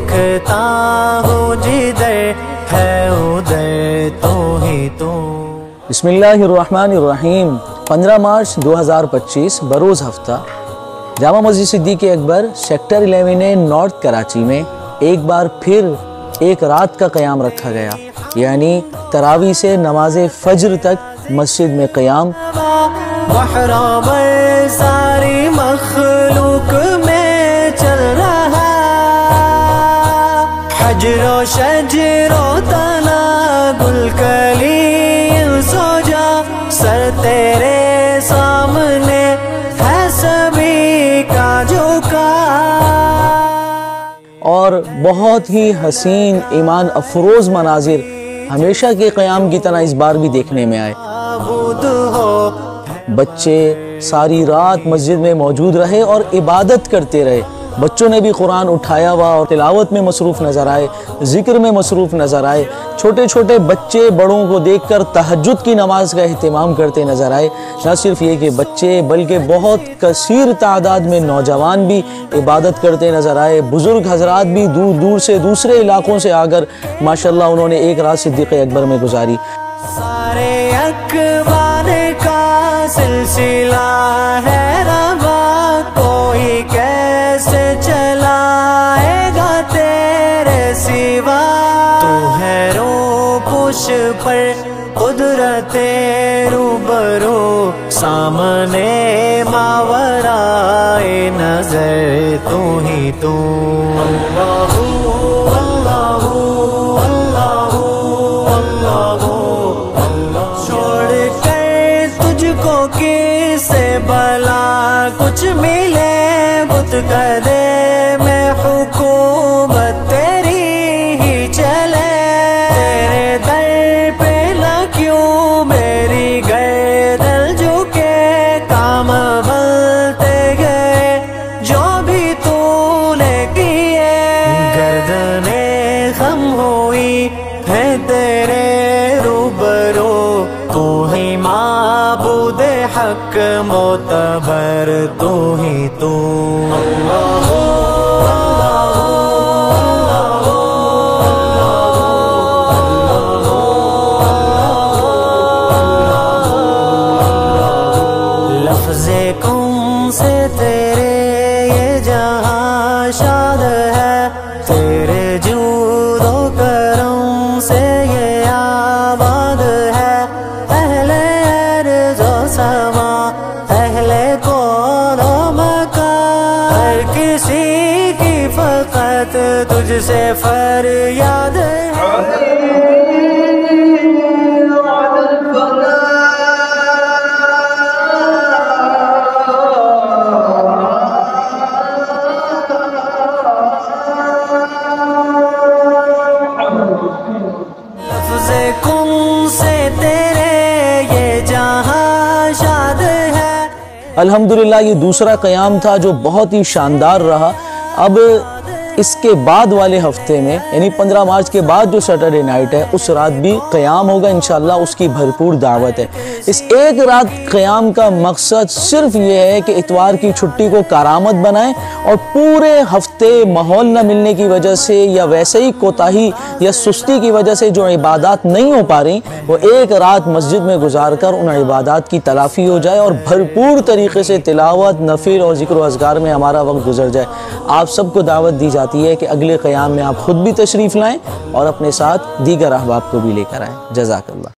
دیکھتا ہوں جدھر ہے ادھر تو ہی تو۔ بسم اللہ الرحمن الرحیم۔ 15 مارچ 2025 بروز ہفتہ جامع مسجد صدیق اکبر سیکٹر 11 نارتھ کراچی میں ایک بار پھر ایک رات کا قیام رکھا گیا، یعنی تراویح سے نماز فجر تک مسجد میں قیام۔ محرم ساری مخلوق میں چل رہا، حجر و شجر و تنا گل کلی سو جا، سر تیرے سامنے ہے سبھی کا جھکا۔ اور بہت ہی حسین ایمان افروز مناظر ہمیشہ کے قیام کی طرح اس بار بھی دیکھنے میں آئے۔ بچے ساری رات مسجد میں موجود رہے اور عبادت کرتے رہے۔ بچوں نے بھی قرآن اٹھایا ہوا اور تلاوت میں مصروف نظر آئے، ذکر میں مصروف نظر آئے۔ چھوٹے چھوٹے بچے بڑوں کو دیکھ کر تہجد کی نماز کا اہتمام کرتے نظر آئے۔ نہ صرف یہ کہ بچے بلکہ بہت کثیر تعداد میں نوجوان بھی عبادت کرتے نظر آئے۔ بزرگ حضرات بھی دور دور سے دوسرے علاقوں سے آ کر ماشاءاللہ انہوں نے ایک رات صدیق اکبر میں گزاری۔ سارے اکبر کا سلسلہ ہے روا، کوئی کیسے چلائے گا تیرے سوا، تو ہے رو پوش پر قدرت روبرو، سامنے ماورائے نظر تو ہی تو۔ اللہ اللہ اللہ اللہ، چھوڑ کر تجھ کو کسے بلا کچھ ملے، بت کدے میں حکومت تیری ہی چلے، تیرے در پہ نہ کیوں میری گردن جھکے، کام بنتے گئے جو بھی تو نے کیے، گردنیں خم ہوئی ہے تیرے روبرو، تو ہی معبود حق معتبر تو ہی تو۔ لفظ کن سے تیرے یہ جہاں شاد ہے، تیرے جود و کرم سے یہ آباد ہے، اہل ارض و سما اہل کون و مکان، ہر کسی کی فقط تجھ سے فریاد ہے۔ لفظ کن سے تیرے یہ جہاں شاد ہے۔ الحمدللہ یہ دوسرا قیام تھا جو بہت ہی شاندار رہا۔ اب اس کے بعد والے ہفتے میں یعنی 15 مارچ کے بعد جو سیٹرڈے نائٹ ہے اس رات بھی قیام ہوگا انشاءاللہ، اس کی بھرپور دعوت ہے۔ اس ایک رات قیام کا مقصد صرف یہ ہے کہ اتوار کی چھٹی کو کارآمد بنائیں اور پورے ہفتے ماحول نہ ملنے کی وجہ سے یا ویسے ہی کوتاہی یا سستی کی وجہ سے جو عبادات نہیں ہو پا رہی وہ ایک رات مسجد میں گزار کر ان عبادات کی تلافی ہو جائے اور بھرپور طریقے سے تلاوت، نفل اور ذکر و اذکار میں ہمارا وقت گزر جائے۔ آپ سب کو دعوت دی جاتی ہے کہ اگلے قیام میں آپ خود بھی تشریف لائیں اور اپنے ساتھ دیگر احباب کو بھی لے کر آئیں۔ جزاک اللہ۔